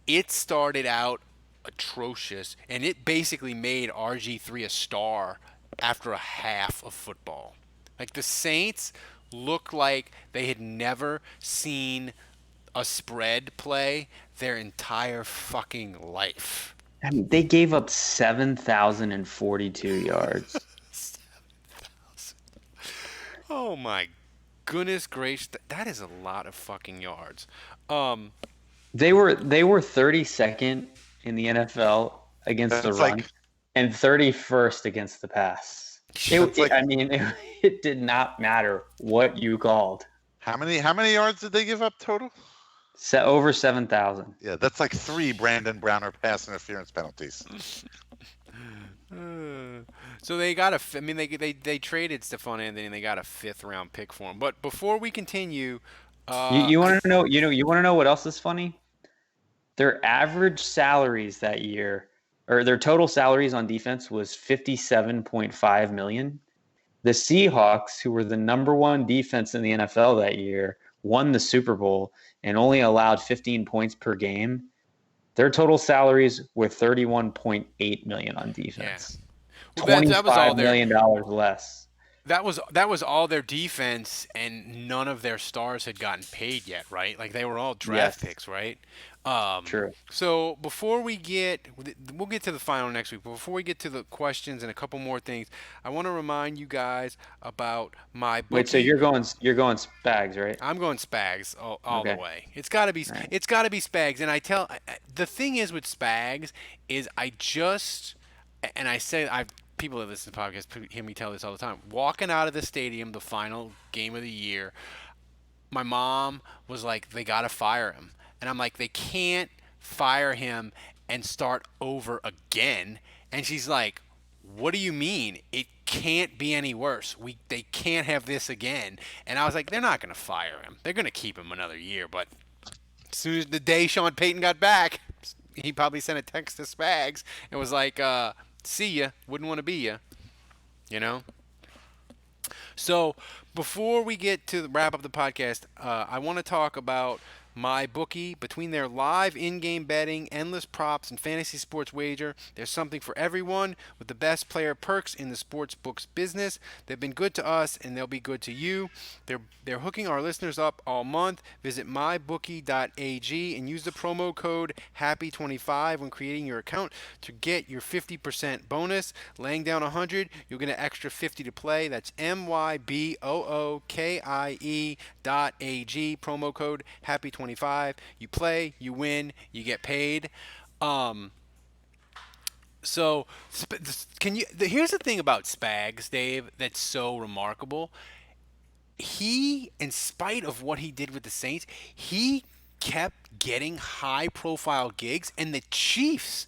it started out atrocious and it basically made RG3 a star after a half of football. Like the Saints looked like they had never seen a spread play their entire fucking life. I mean, they gave up 7,042 yards. Oh my goodness gracious, that is a lot of fucking yards. They were 32nd in the NFL against the That's run like- and 31st against the pass. It did not matter what you called. How many yards did they give up total? Over 7,000. Yeah, that's like 3 Brandon Browner pass interference penalties. So they got they traded Stephon Anthony and they got a 5th round pick for him. But before we continue, You want to know? You want to know what else is funny? Their average salaries that year, or their total salaries on defense, was $57.5 million. The Seahawks, who were the number 1 defense in the NFL that year, won the Super Bowl and only allowed 15 points per game. Their total salaries were $31.8 million on defense. Yeah. Well, that was all $25 million less. That was all their defense, and none of their stars had gotten paid yet, right? Like they were all draft picks, right? True. So we'll get to the final next week. But before we get to the questions and a couple more things, I want to remind you guys about my bookie. Wait, so you're going Spags, right? I'm going Spags all the Okay. way. It's got to be Right. it's got to be Spags. And the thing is with Spags is I say people that listen to the podcast hear me tell this all the time. Walking out of the stadium, the final game of the year, my mom was like, they got to fire him. And I'm like, they can't fire him and start over again. And she's like, what do you mean? It can't be any worse. They can't have this again. And I was like, they're not going to fire him. They're going to keep him another year. But as soon as the day Sean Payton got back, he probably sent a text to Spags and was like, see ya, wouldn't want to be ya, you know? So before we get to wrap up the podcast, I want to talk about my bookie. Between their live in-game betting, endless props, and fantasy sports wager, there's something for everyone with the best player perks in the sports books business. They've been good to us, and they'll be good to you. They're hooking our listeners up all month. Visit mybookie.ag and use the promo code HAPPY25 when creating your account to get your 50% bonus. Laying down 100, you'll get an extra 50 to play. That's mybookie.ag, promo code HAPPY25. You play, you win, you get paid. So here's the thing about Spags, Dave, that's so remarkable. He, in spite of what he did with the Saints, he kept getting high-profile gigs, and the Chiefs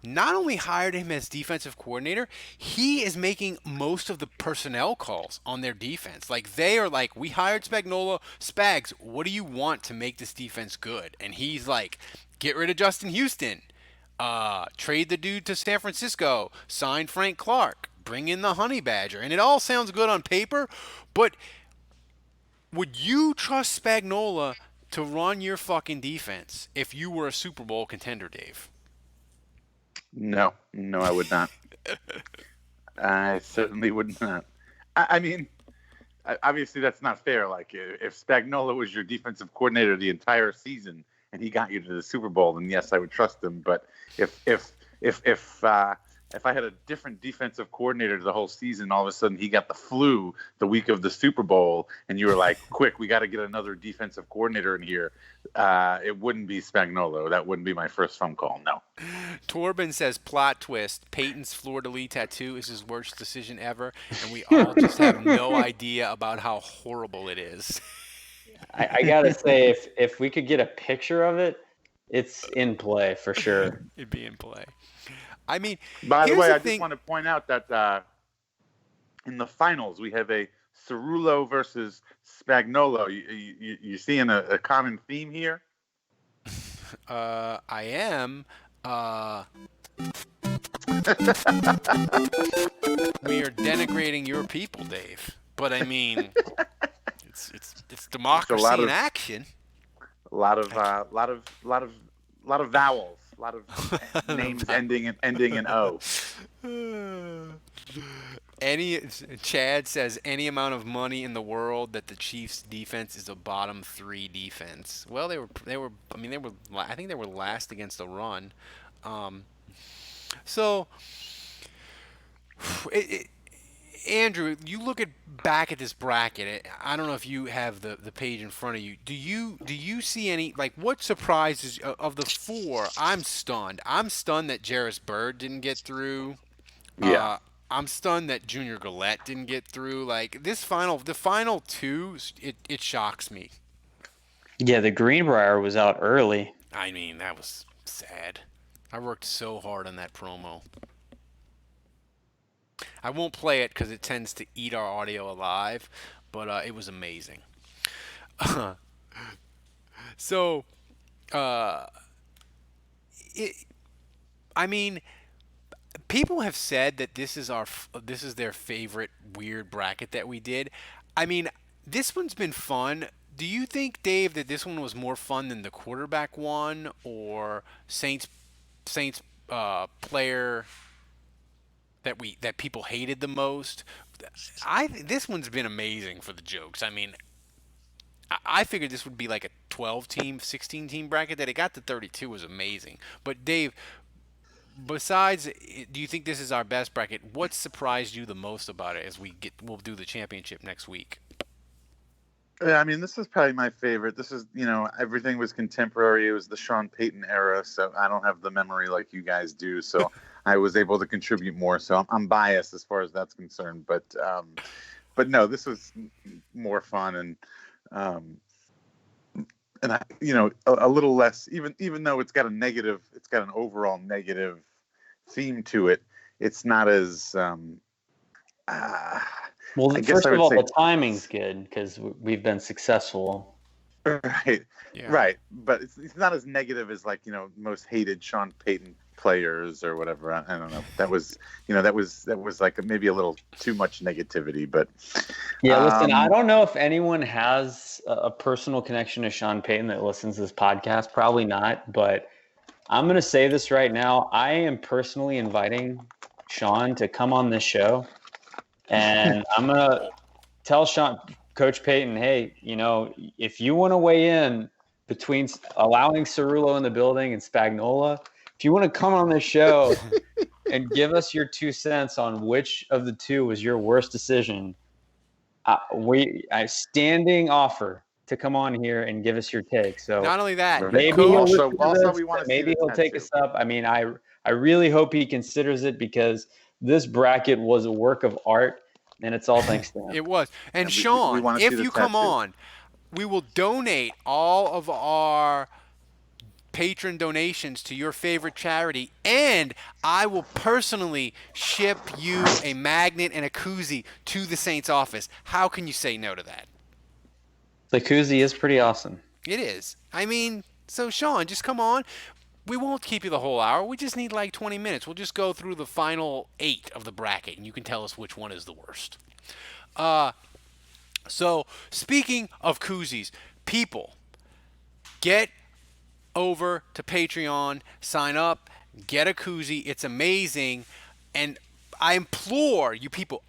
not only hired him as defensive coordinator, he is making most of the personnel calls on their defense. Like, they are like, we hired Spagnuolo. Spags, what do you want to make this defense good? And he's like, get rid of Justin Houston. Trade the dude to San Francisco. Sign Frank Clark. Bring in the Honey Badger. And it all sounds good on paper, but would you trust Spagnuolo to run your fucking defense if you were a Super Bowl contender, Dave? No, I would not. I certainly would not. I mean, obviously that's not fair. Like, if Spagnuolo was your defensive coordinator the entire season and he got you to the Super Bowl, then yes, I would trust him. But if I had a different defensive coordinator the whole season, all of a sudden he got the flu the week of the Super Bowl, and you were like, quick, we got to get another defensive coordinator in here, it wouldn't be Spagnuolo. That wouldn't be my first phone call, no. Torben says, plot twist, Peyton's fleur-de-lis tattoo is his worst decision ever, and we all just have no idea about how horrible it is. I gotta say, if we could get a picture of it, it's in play for sure. It'd be in play. I mean, By the way, I thing. just want to point out that in the finals, we have a Cerullo versus Spagnolo. You seeing a common theme here? I am. We are denigrating your people, Dave. But I mean, it's democracy in action. A lot of vowels, a lot of names ending in O. Chad says any amount of money in the world that the Chiefs defense is a bottom 3 defense. Well, I think they were last against the run. Andrew, you look back at this bracket. I don't know if you have the page in front of you. Do you see any, like, what surprises of the 4? I'm stunned. I'm stunned that Jarris Bird didn't get through. Yeah. I'm stunned that Junior Gillette didn't get through. Like, the final 2, it shocks me. Yeah, the Greenbrier was out early. I mean, that was sad. I worked so hard on that promo. I won't play it because it tends to eat our audio alive, but it was amazing. I mean, people have said that this is their favorite weird bracket that we did. I mean, this one's been fun. Do you think, Dave, that this one was more fun than the quarterback one or Saints player that people hated the most? This one's been amazing for the jokes. I mean, I figured this would be like a 12-team, 16-team bracket. That it got to 32 was amazing. But Dave, besides, do you think this is our best bracket? What surprised you the most about it as we'll do the championship next week? Yeah, I mean, this is probably my favorite. This is, everything was contemporary. It was the Sean Payton era, so I don't have the memory like you guys do. So I was able to contribute more. So I'm biased as far as that's concerned. But no, this was more fun and a little less. Even though it's got an overall negative theme to it. It's not as. Well, first of all, the timing's good because we've been successful. Right, yeah. Right. But it's not as negative as most hated Sean Payton players or whatever. I don't know. That was like maybe a little too much negativity. But yeah, listen, I don't know if anyone has a personal connection to Sean Payton that listens to this podcast. Probably not. But I'm going to say this right now. I am personally inviting Sean to come on this show. And I'm going to tell Coach Payton, hey, if you want to weigh in between allowing Cerullo in the building and Spagnola, if you want to come on this show and give us your 2 cents on which of the 2 was your worst decision, I standing offer to come on here and give us your take. So not only that, maybe he'll take us up. I mean, I really hope he considers it because this bracket was a work of art, and it's all thanks to him. It was. And Sean, if you come on, we will donate all of our patron donations to your favorite charity, and I will personally ship you a magnet and a koozie to the Saints office. How can you say no to that? The koozie is pretty awesome. It is. I mean, so Sean, just come on. We won't keep you the whole hour. We just need like 20 minutes. We'll just go through the final 8 of the bracket, and you can tell us which one is the worst. So, speaking of koozies, people, get over to Patreon, sign up, get a koozie. It's amazing. And I implore you people,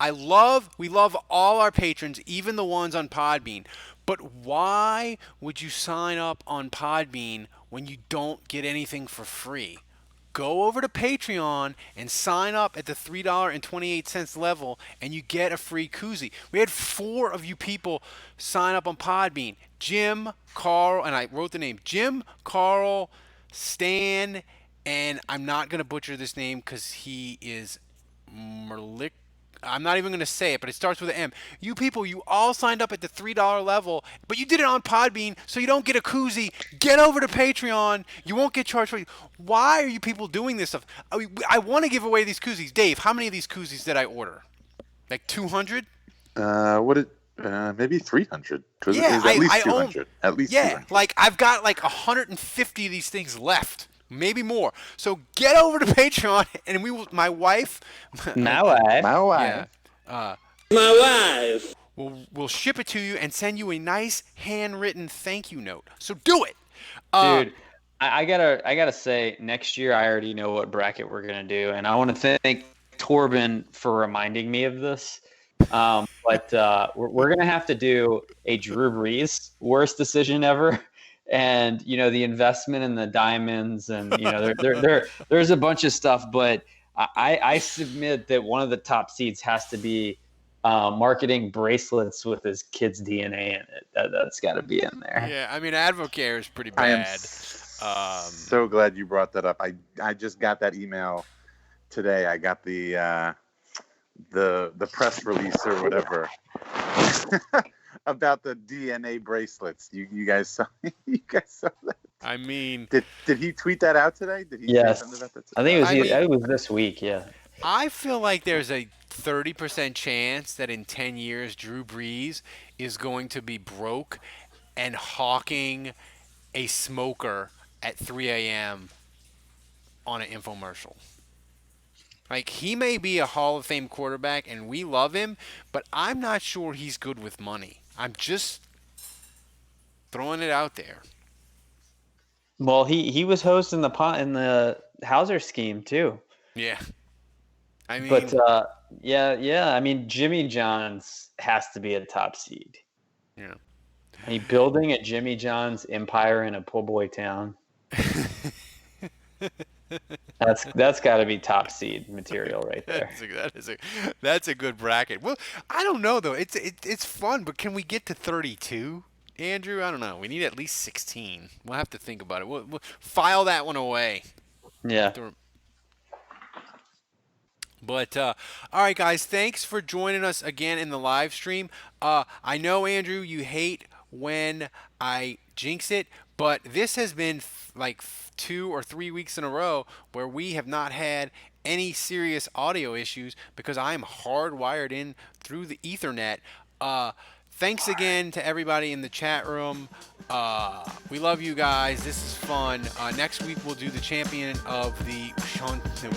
we love all our patrons, even the ones on Podbean. But why would you sign up on Podbean when you don't get anything for free? Go over to Patreon and sign up at the $3.28 level, and you get a free koozie. We had 4 of you people sign up on Podbean. Jim, Carl, and I wrote the name. Jim, Carl, Stan, and I'm not going to butcher this name because he is Merlick. I'm not even going to say it, but it starts with an M. You people, you all signed up at the $3 level, but you did it on Podbean, so you don't get a koozie. Get over to Patreon. You won't get charged for it. Why are you people doing this stuff? I want to give away these koozies. Dave, how many of these koozies did I order? Like 200? Maybe 300. Yeah, at least 200. At least 200. Like I've got like 150 of these things left, maybe more. So get over to Patreon, and my wife, My wife. yeah, My wife. we'll ship it to you and send you a nice handwritten thank you note. So do it, Dude. I gotta say, next year I already know what bracket we're gonna do, and I want to thank Torben for reminding me of this. But we're gonna have to do a Drew Brees worst decision ever, and the investment in the diamonds, and there's a bunch of stuff. But I submit that one of the top seeds has to be marketing bracelets with his kid's DNA in it. That's got to be in there. Yeah, I mean, Advocare is pretty I am bad. so glad you brought that up. I just got that email today. I got the press release or whatever about the DNA bracelets. You guys saw that? I mean, did he tweet that out today? Did he say something about that? I think it was this week. Yeah. I feel like there's a 30% chance that in 10 years Drew Brees is going to be broke and hawking a smoker at 3 a.m. on an infomercial. Like, he may be a Hall of Fame quarterback, and we love him, but I'm not sure he's good with money. I'm just throwing it out there. Well, he was hosting the Hauser scheme too. Yeah. I mean, but yeah. I mean, Jimmy John's has to be a top seed. Yeah. I mean, building a Jimmy John's empire in a poor boy town. That's got to be top seed material right there. That's a good bracket. Well, I don't know though. It's fun, but can we get to 32, Andrew? I don't know. We need at least 16. We'll have to think about it. We'll file that one away. Yeah. But all right, guys. Thanks for joining us again in the live stream. I know, Andrew, you hate when I jinx it, but this has been like 2 or 3 weeks in a row where we have not had any serious audio issues because I'm hardwired in through the Ethernet. Thanks again to everybody in the chat room. We love you guys. This is fun. Next week we'll do the champion of the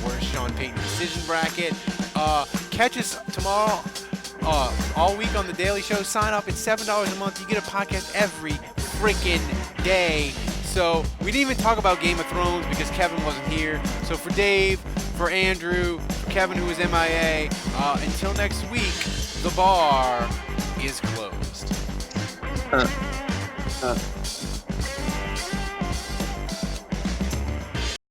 worst Sean Payton decision bracket. Catch us tomorrow. All week on the Daily Show. Sign up. It's $7 a month. You get a podcast every freaking day. So we didn't even talk about Game of Thrones because Kevin wasn't here. So for Dave, for Andrew, for Kevin who was MIA, until next week, the bar is closed.